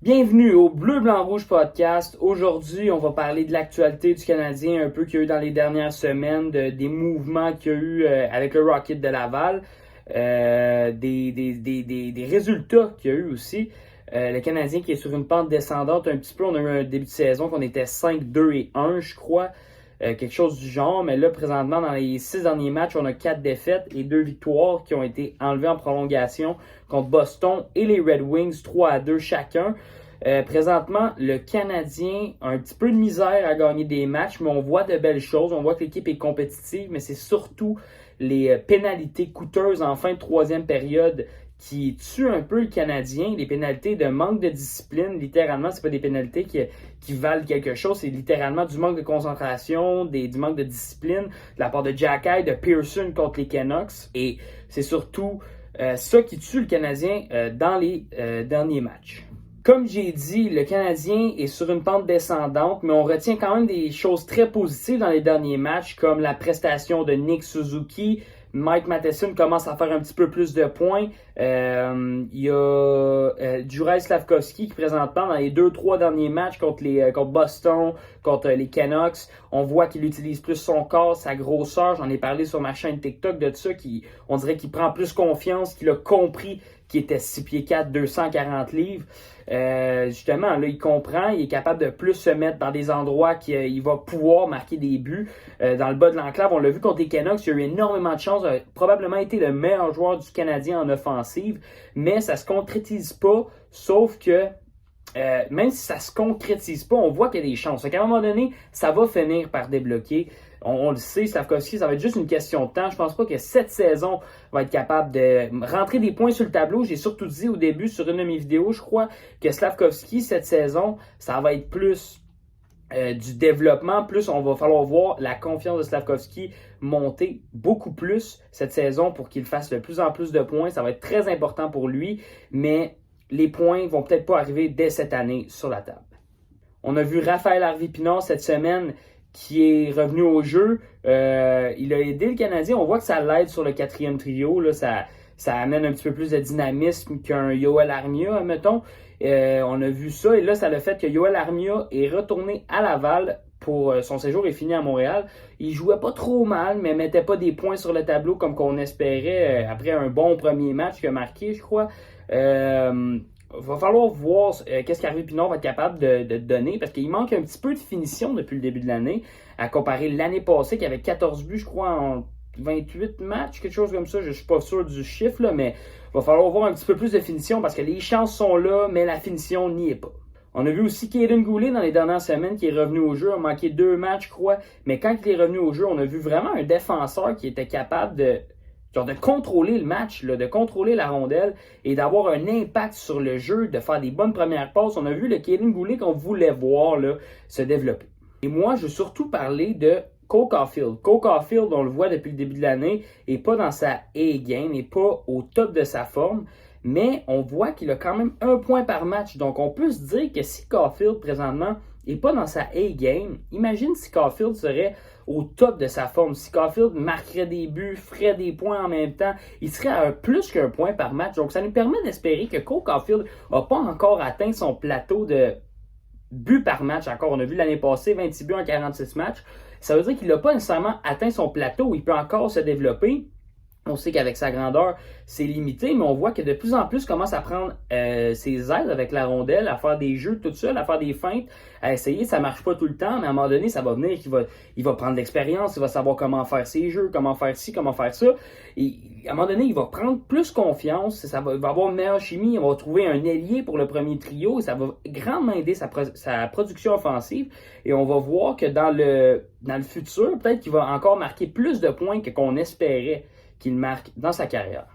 Bienvenue au Bleu, Blanc, Rouge podcast. Aujourd'hui, on va parler de l'actualité du Canadien, un peu qu'il y a eu dans les dernières semaines, des mouvements qu'il y a eu avec le Rocket de Laval, des résultats qu'il y a eu aussi. Le Canadien qui est sur une pente descendante un petit peu. On a eu un début de saison qu'on était 5-2-1, je crois. Quelque chose du genre, mais là, présentement, dans les 6 derniers matchs, on a 4 défaites et 2 victoires qui ont été enlevées en prolongation contre Boston et les Red Wings, 3-2 chacun. Présentement, le Canadien a un petit peu de misère à gagner des matchs, mais on voit de belles choses. On voit que l'équipe est compétitive, mais c'est surtout les pénalités coûteuses en fin de troisième période qui tuent un peu le Canadien. Les pénalités de manque de discipline, littéralement, c'est pas des pénalités qui valent quelque chose, c'est littéralement du manque de concentration, du manque de discipline de la part de Jacky, de Pearson contre les Canucks. Et c'est surtout ça qui tue le Canadien dans les derniers matchs. Comme j'ai dit, le Canadien est sur une pente descendante, mais on retient quand même des choses très positives dans les derniers matchs, comme la prestation de Nick Suzuki. Mike Matheson commence à faire un petit peu plus de points. Il y a Juraj Slafkovsky qui, présentement, dans les 2-3 derniers matchs contre Boston, contre les Canucks, on voit qu'il utilise plus son corps, sa grosseur. J'en ai parlé sur ma chaîne TikTok de ça. On dirait qu'il prend plus confiance, qu'il a compris qu'il était 6 pieds 4, 240 livres. Justement, là, il comprend, il est capable de plus se mettre dans des endroits qu'il va pouvoir marquer des buts. Dans le bas de l'enclave, on l'a vu contre les Canucks, il a eu énormément de chance, il a probablement été le meilleur joueur du Canadien en offensive, mais ça se concrétise pas, sauf que même si ça se concrétise pas, on voit qu'il y a des chances. À un moment donné, ça va finir par débloquer. On le sait, Slafkovsky, ça va être juste une question de temps. Je pense pas que cette saison va être capable de rentrer des points sur le tableau. J'ai surtout dit au début sur une de mes vidéos, je crois, que Slafkovsky, cette saison, ça va être plus du développement. Plus on va falloir voir la confiance de Slafkovsky monter beaucoup plus cette saison pour qu'il fasse de plus en plus de points. Ça va être très important pour lui, mais les points vont peut-être pas arriver dès cette année sur la table. On a vu Raphaël Harvey-Pinard cette semaine qui est revenu au jeu. Il a aidé le Canadien. On voit que ça l'aide sur le quatrième trio. Là, ça amène un petit peu plus de dynamisme qu'un Yoel Armia, mettons. On a vu ça. Et là, ça a le fait que Yoel Armia est retourné à Laval pour son séjour est fini à Montréal. Il jouait pas trop mal, mais mettait pas des points sur le tableau comme qu'on espérait après un bon premier match qu'il a marqué, je crois. Va falloir voir qu'est-ce qu'Harvey-Pinard va être capable de donner parce qu'il manque un petit peu de finition depuis le début de l'année à comparer l'année passée qui avait 14 buts, je crois, en 28 matchs, quelque chose comme ça. Je suis pas sûr du chiffre, là, mais va falloir voir un petit peu plus de finition parce que les chances sont là, mais la finition n'y est pas. On a vu aussi Kaiden Guhle dans les dernières semaines qui est revenu au jeu, a manqué 2 matchs, je crois, mais quand il est revenu au jeu, on a vu vraiment un défenseur qui était capable de contrôler le match, là, de contrôler la rondelle et d'avoir un impact sur le jeu, de faire des bonnes premières passes. On a vu le Kaiden Guhle qu'on voulait voir là, se développer. Et moi, je veux surtout parler de Cole Caulfield. Cole Caulfield, on le voit depuis le début de l'année, n'est pas dans sa A-game, n'est pas au top de sa forme, mais on voit qu'il a quand même 1 point par match. Donc, on peut se dire que si Caulfield, présentement, n'est pas dans sa A-game, imagine si Caulfield serait au top de sa forme. Si Caulfield marquerait des buts, ferait des points en même temps, il serait à plus qu'un point par match. Donc, ça nous permet d'espérer que Cole Caulfield n'a pas encore atteint son plateau de buts par match. Encore, on a vu l'année passée 26 buts en 46 matchs. Ça veut dire qu'il n'a pas nécessairement atteint son plateau. Il peut encore se développer. On sait qu'avec sa grandeur, c'est limité, mais on voit que de plus en plus commence à prendre ses aides avec la rondelle, à faire des jeux tout seul, à faire des feintes, à essayer. Ça marche pas tout le temps, mais à un moment donné, ça va venir il va prendre l'expérience, il va savoir comment faire ses jeux, comment faire ci, comment faire ça. Et à un moment donné, il va prendre plus confiance, il va avoir une meilleure chimie, on va trouver un ailier pour le premier trio, et ça va grandement aider sa production offensive. Et on va voir que dans le futur, peut-être qu'il va encore marquer plus de points qu'on espérait qu'il marque dans sa carrière.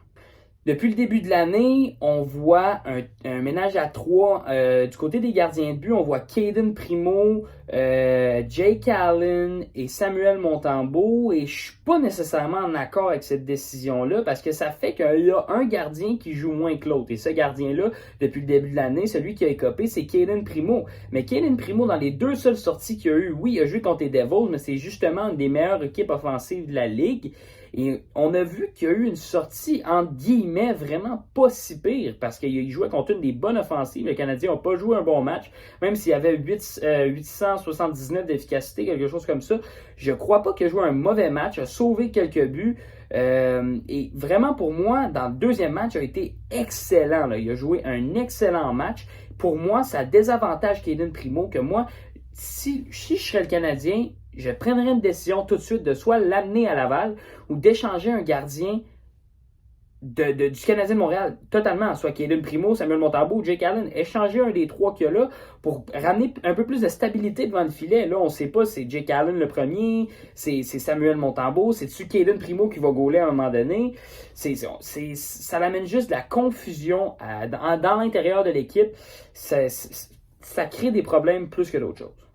Depuis le début de l'année, on voit un ménage à 3 du côté des gardiens de but. On voit Cayden Primeau, Jake Allen et Samuel Montembeault. Et je suis pas nécessairement en accord avec cette décision-là parce que ça fait qu'il y a un gardien qui joue moins que l'autre. Et ce gardien-là, depuis le début de l'année, celui qui a écopé, c'est Cayden Primeau. Mais Cayden Primeau, dans les 2 seules sorties qu'il y a eu, oui, il a joué contre les Devils, mais c'est justement une des meilleures équipes offensives de la Ligue. Et on a vu qu'il y a eu une sortie, entre guillemets, vraiment pas si pire, parce qu'il jouait contre une des bonnes offensives. Les Canadiens n'ont pas joué un bon match, même s'il y avait 879 d'efficacité, quelque chose comme ça. Je crois pas qu'il a joué un mauvais match, a sauvé quelques buts. Et vraiment, pour moi, dans le deuxième match, il a été excellent. Là. Il a joué un excellent match. Pour moi, ça désavantage Cayden Primo que moi, si je serais le Canadien, je prendrais une décision tout de suite de soit l'amener à Laval ou d'échanger un gardien du Canadien de Montréal totalement, soit Cayden Primo, Samuel Montembeault ou Jake Allen, échanger un des trois qu'il y a là pour ramener un peu plus de stabilité devant le filet. Là, on ne sait pas si c'est Jake Allen le premier, c'est Samuel Montembeault, c'est-tu Cayden Primo qui va gauler à un moment donné. Ça amène juste de la confusion dans l'intérieur de l'équipe. Ça crée des problèmes plus que d'autres choses.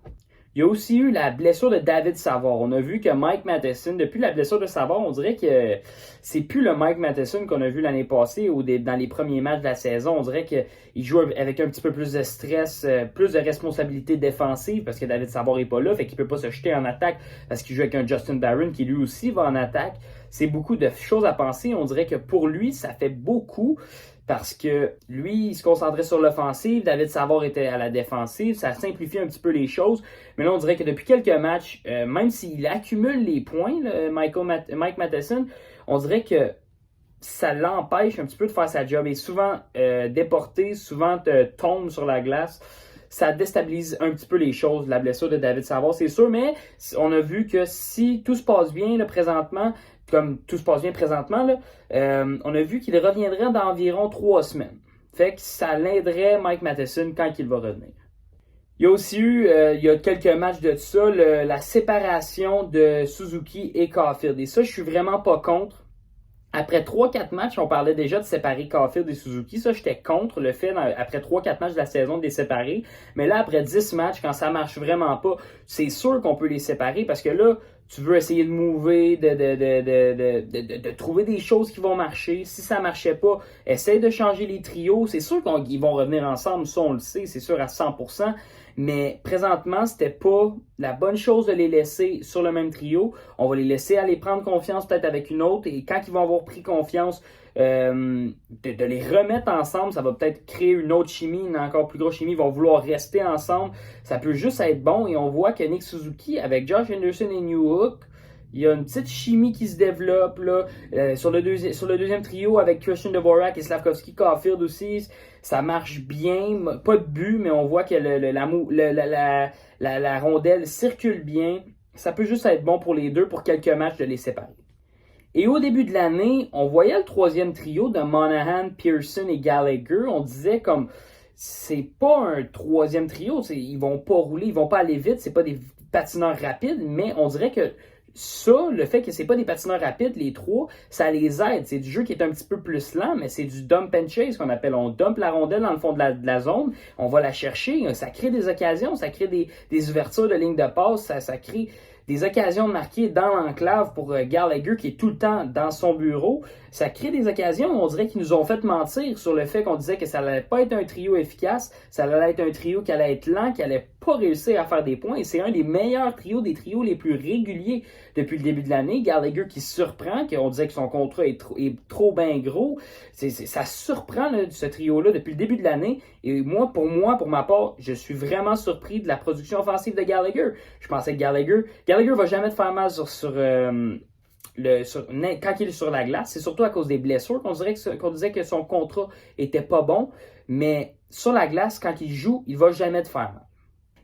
Il y a aussi eu la blessure de David Savard. On a vu que Mike Matheson, depuis la blessure de Savard, on dirait que c'est plus le Mike Matheson qu'on a vu l'année passée ou dans les premiers matchs de la saison. On dirait qu'il joue avec un petit peu plus de stress, plus de responsabilité défensive parce que David Savard n'est pas là, fait qu'il ne peut pas se jeter en attaque parce qu'il joue avec un Justin Barron qui lui aussi va en attaque. C'est beaucoup de choses à penser. On dirait que pour lui, ça fait beaucoup. Parce que lui, il se concentrait sur l'offensive, David Savard était à la défensive, ça simplifie un petit peu les choses. Mais là, on dirait que depuis quelques matchs, même s'il accumule les points, Mike Matheson, on dirait que ça l'empêche un petit peu de faire sa job. Il est souvent déporté, souvent tombe sur la glace. Ça déstabilise un petit peu les choses, la blessure de David Savard, c'est sûr. Mais on a vu que si tout se passe bien là, présentement, comme tout se passe bien présentement, là, on a vu qu'il reviendrait dans environ 3 semaines. Fait que ça l'aiderait Mike Matheson quand il va revenir. Il y a aussi eu, il y a quelques matchs de ça, la séparation de Suzuki et Caulfield. Et ça, je suis vraiment pas contre. Après 3-4 matchs, on parlait déjà de séparer Caulfield et Suzuki. Ça, j'étais contre le fait, après 3-4 matchs de la saison, de les séparer. Mais là, après 10 matchs, quand ça marche vraiment pas, c'est sûr qu'on peut les séparer parce que là, tu veux essayer de mouver, de trouver des choses qui vont marcher. Si ça marchait pas, essaye de changer les trios. C'est sûr qu'ils vont revenir ensemble, ça on le sait, c'est sûr à 100%. Mais présentement, c'était pas la bonne chose de les laisser sur le même trio. On va les laisser aller prendre confiance peut-être avec une autre. Et quand ils vont avoir pris confiance, de les remettre ensemble, ça va peut-être créer une autre chimie, une encore plus grosse chimie. Ils vont vouloir rester ensemble. Ça peut juste être bon. Et on voit que Nick Suzuki, avec Josh Anderson et Newhook, il y a une petite chimie qui se développe là. Sur le deuxième trio avec Christian Dvorak et Slavkovski Caulfield aussi, ça marche bien. Pas de but, mais on voit que la rondelle circule bien. Ça peut juste être bon pour les deux pour quelques matchs de les séparer. Et au début de l'année, on voyait le troisième trio de Monahan, Pearson et Gallagher. On disait comme c'est pas un troisième trio, ils vont pas rouler, ils vont pas aller vite, c'est pas des patineurs rapides, mais on dirait que ça, le fait que c'est pas des patineurs rapides, les trois, ça les aide. C'est du jeu qui est un petit peu plus lent, mais c'est du dump and chase qu'on appelle. On dump la rondelle dans le fond de la zone, on va la chercher, ça crée des occasions, ça crée des ouvertures de ligne de passe, ça crée des occasions de marquer dans l'enclave pour Gallagher qui est tout le temps dans son bureau. Ça crée des occasions, on dirait qu'ils nous ont fait mentir sur le fait qu'on disait que ça allait pas être un trio efficace, ça allait être un trio qui allait être lent, qui allait pas réussir à faire des points. Et c'est un des meilleurs trios, des trios les plus réguliers depuis le début de l'année. Gallagher qui surprend, qu'on disait que son contrat est trop bien gros. Ça surprend là, ce trio-là depuis le début de l'année. Et moi, pour ma part, je suis vraiment surpris de la production offensive de Gallagher. Je pensais que Gallagher va jamais te faire mal quand il est sur la glace. C'est surtout à cause des blessures qu'on disait que son contrat était pas bon. Mais sur la glace, quand il joue, il va jamais te faire mal.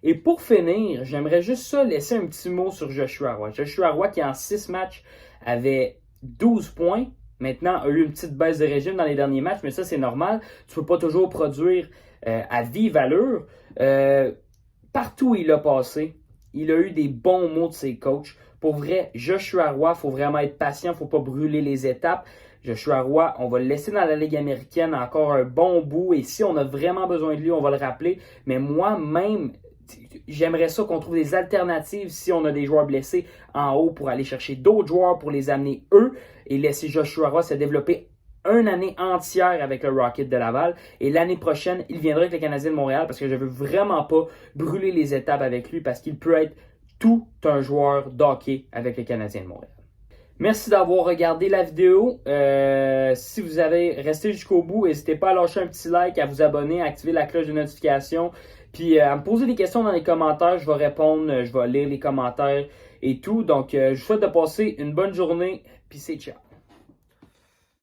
Et pour finir, j'aimerais juste laisser un petit mot sur Joshua Roy. Joshua Roy qui en 6 matchs avait 12 points. Maintenant, a eu une petite baisse de régime dans les derniers matchs, mais ça, c'est normal. Tu ne peux pas toujours produire à vive allure. Partout où il a passé, il a eu des bons mots de ses coachs. Pour vrai, Joshua Roy, il faut vraiment être patient, il ne faut pas brûler les étapes. Joshua Roy, on va le laisser dans la Ligue américaine encore un bon bout. Et si on a vraiment besoin de lui, on va le rappeler. Mais moi-même, j'aimerais ça qu'on trouve des alternatives si on a des joueurs blessés en haut pour aller chercher d'autres joueurs pour les amener eux et laisser Joshua Roy se développer une année entière avec le Rocket de Laval. Et l'année prochaine, il viendra avec le Canadien de Montréal parce que je veux vraiment pas brûler les étapes avec lui parce qu'il peut être tout un joueur d'hockey avec le Canadien de Montréal. Merci d'avoir regardé la vidéo. Si vous avez resté jusqu'au bout, n'hésitez pas à lâcher un petit like, à vous abonner, à activer la cloche de notification, puis à me poser des questions dans les commentaires. Je vais répondre, je vais lire les commentaires et tout. Donc, je vous souhaite de passer une bonne journée, puis c'est ciao.